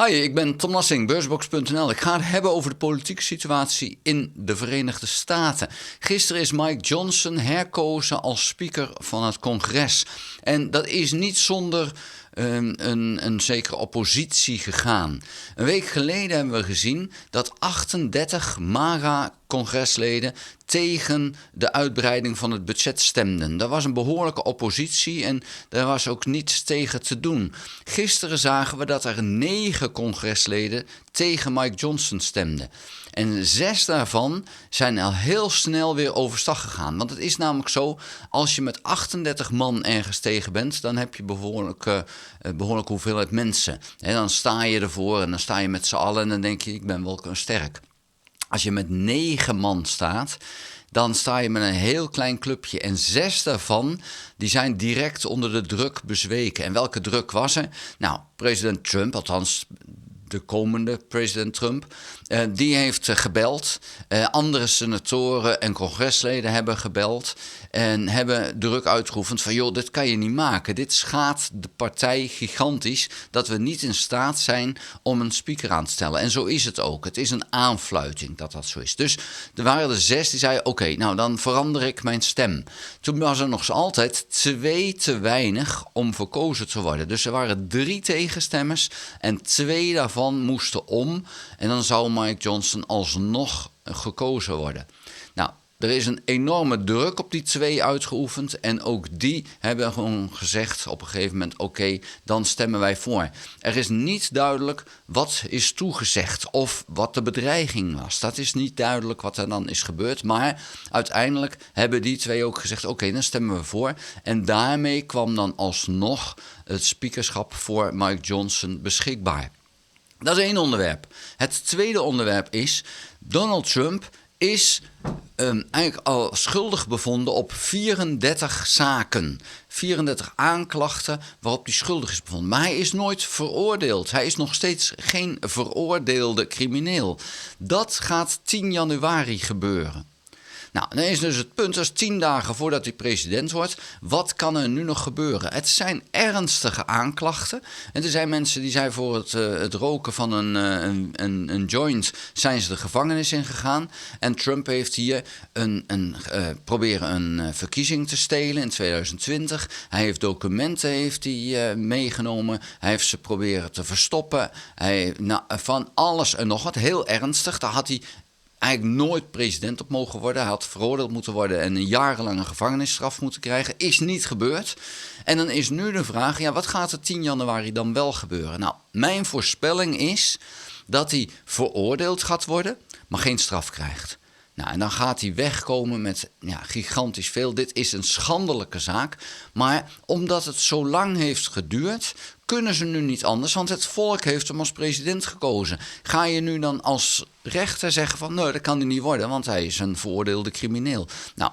Hi, ik ben Tom Lassing, beursbox.nl. Ik ga het hebben over de politieke situatie in de Verenigde Staten. Gisteren is Mike Johnson herkozen als speaker van het congres. En dat is niet zonder een zekere oppositie gegaan. Een week geleden hebben we gezien dat 38 MAGA-congresleden tegen de uitbreiding van het budget stemden. Er was een behoorlijke oppositie en er was ook niets tegen te doen. Gisteren zagen we dat er 9 congresleden tegen Mike Johnson stemden. En 6 daarvan zijn al heel snel weer overstag gegaan. Want het is namelijk zo, als je met 38 man ergens tegen bent, dan heb je behoorlijk hoeveelheid mensen. En dan sta je ervoor en dan sta je met z'n allen en dan denk je, ik ben wel sterk. Als je met 9 man staat, dan sta je met een heel klein clubje. En 6 daarvan, die zijn direct onder de druk bezweken. En welke druk was er? Nou, president Trump, althans de komende president Trump, die heeft gebeld. Andere senatoren en congresleden hebben gebeld en hebben druk uitgeoefend van, joh, dit kan je niet maken. Dit schaadt de partij gigantisch dat we niet in staat zijn om een speaker aan te stellen. En zo is het ook. Het is een aanfluiting dat dat zo is. Dus er waren er 6 die zeiden, oké, nou dan verander ik mijn stem. Toen was er nog altijd 2 te weinig om verkozen te worden. Dus er waren 3 tegenstemmers en 2 daarvan moesten om. En dan zou Mike Johnson alsnog gekozen worden. Nou, er is een enorme druk op die 2 uitgeoefend. En ook die hebben gewoon gezegd op een gegeven moment, oké, dan stemmen wij voor. Er is niet duidelijk wat is toegezegd of wat de bedreiging was. Dat is niet duidelijk wat er dan is gebeurd. Maar uiteindelijk hebben die 2 ook gezegd, oké, dan stemmen we voor. En daarmee kwam dan alsnog het speakerschap voor Mike Johnson beschikbaar. Dat is 1 onderwerp. Het tweede onderwerp is, Donald Trump is eigenlijk al schuldig bevonden op 34 zaken. 34 aanklachten waarop hij schuldig is bevonden. Maar hij is nooit veroordeeld. Hij is nog steeds geen veroordeelde crimineel. Dat gaat 10 januari gebeuren. Nou, dan is dus het punt, als 10 dagen voordat hij president wordt, wat kan er nu nog gebeuren? Het zijn ernstige aanklachten. En er zijn mensen die zijn voor het roken van een joint, zijn ze de gevangenis ingegaan. En Trump heeft hier proberen een verkiezing te stelen in 2020. Hij heeft documenten meegenomen. Hij heeft ze proberen te verstoppen. Van alles en nog wat, heel ernstig. Daar had hij eigenlijk nooit president op mogen worden. Hij had veroordeeld moeten worden en een jarenlange gevangenisstraf moeten krijgen. Is niet gebeurd. En dan is nu de vraag, ja, wat gaat er 10 januari dan wel gebeuren? Nou, mijn voorspelling is dat hij veroordeeld gaat worden, maar geen straf krijgt. Nou, en dan gaat hij wegkomen met gigantisch veel. Dit is een schandelijke zaak. Maar omdat het zo lang heeft geduurd, kunnen ze nu niet anders, want het volk heeft hem als president gekozen. Ga je nu dan als rechter zeggen van, nee, dat kan hij niet worden, want hij is een veroordeelde crimineel. Nou,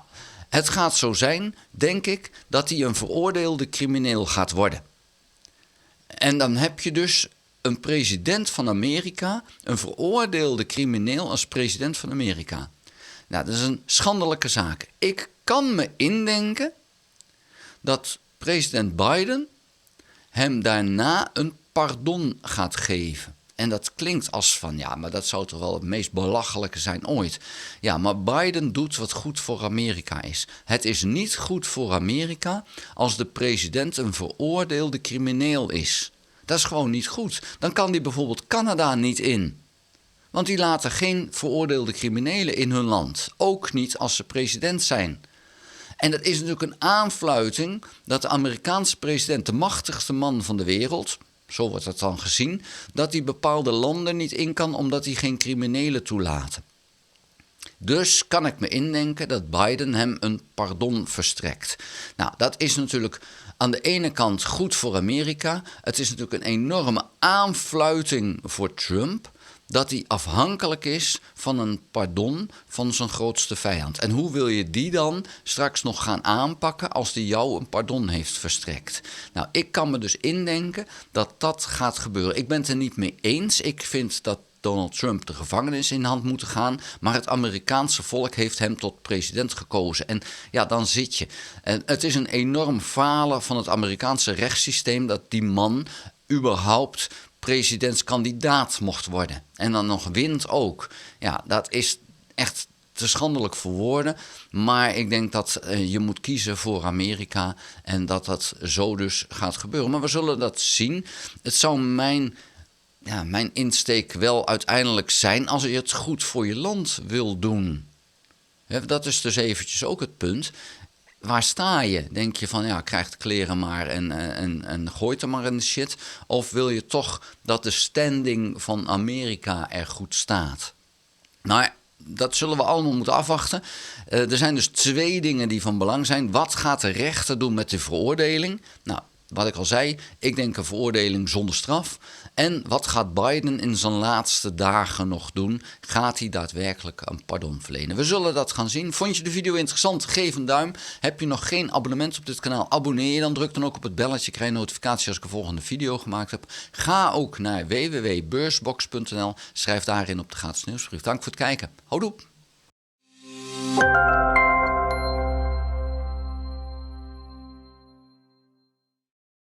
het gaat zo zijn, denk ik, dat hij een veroordeelde crimineel gaat worden. En dan heb je dus een president van Amerika, een veroordeelde crimineel als president van Amerika. Nou, dat is een schandelijke zaak. Ik kan me indenken dat president Biden hem daarna een pardon gaat geven. En dat klinkt als van, ja, maar dat zou toch wel het meest belachelijke zijn ooit. Ja, maar Biden doet wat goed voor Amerika is. Het is niet goed voor Amerika als de president een veroordeelde crimineel is. Dat is gewoon niet goed. Dan kan die bijvoorbeeld Canada niet in. Want die laten geen veroordeelde criminelen in hun land. Ook niet als ze president zijn. En dat is natuurlijk een aanfluiting dat de Amerikaanse president, de machtigste man van de wereld, zo wordt dat dan gezien, dat hij bepaalde landen niet in kan omdat hij geen criminelen toelaten. Dus kan ik me indenken dat Biden hem een pardon verstrekt. Nou, dat is natuurlijk aan de ene kant goed voor Amerika. Het is natuurlijk een enorme aanfluiting voor Trump dat hij afhankelijk is van een pardon van zijn grootste vijand. En hoe wil je die dan straks nog gaan aanpakken als die jou een pardon heeft verstrekt? Nou, ik kan me dus indenken dat dat gaat gebeuren. Ik ben het er niet mee eens. Ik vind dat Donald Trump de gevangenis in hand moet gaan, maar het Amerikaanse volk heeft hem tot president gekozen. En ja, dan zit je. En het is een enorm falen van het Amerikaanse rechtssysteem dat die man überhaupt presidentskandidaat mocht worden. En dan nog wint ook. Ja, dat is echt te schandelijk voor woorden. Maar ik denk dat je moet kiezen voor Amerika. En dat dat zo dus gaat gebeuren. Maar we zullen dat zien. Het zou mijn insteek wel uiteindelijk zijn als je het goed voor je land wil doen. Dat is dus eventjes ook het punt. Waar sta je? Denk je van, krijg de kleren maar en gooit er maar in de shit? Of wil je toch dat de standing van Amerika er goed staat? Nou, dat zullen we allemaal moeten afwachten. Er zijn dus 2 dingen die van belang zijn. Wat gaat de rechter doen met de veroordeling? Nou, wat ik al zei, ik denk een veroordeling zonder straf. En wat gaat Biden in zijn laatste dagen nog doen? Gaat hij daadwerkelijk een pardon verlenen? We zullen dat gaan zien. Vond je de video interessant? Geef een duim. Heb je nog geen abonnement op dit kanaal? Abonneer je dan. Druk dan ook op het belletje. Krijg je notificatie als ik een volgende video gemaakt heb. Ga ook naar www.beursbox.nl. Schrijf daarin op de gratis nieuwsbrief. Dank voor het kijken. Houdoe.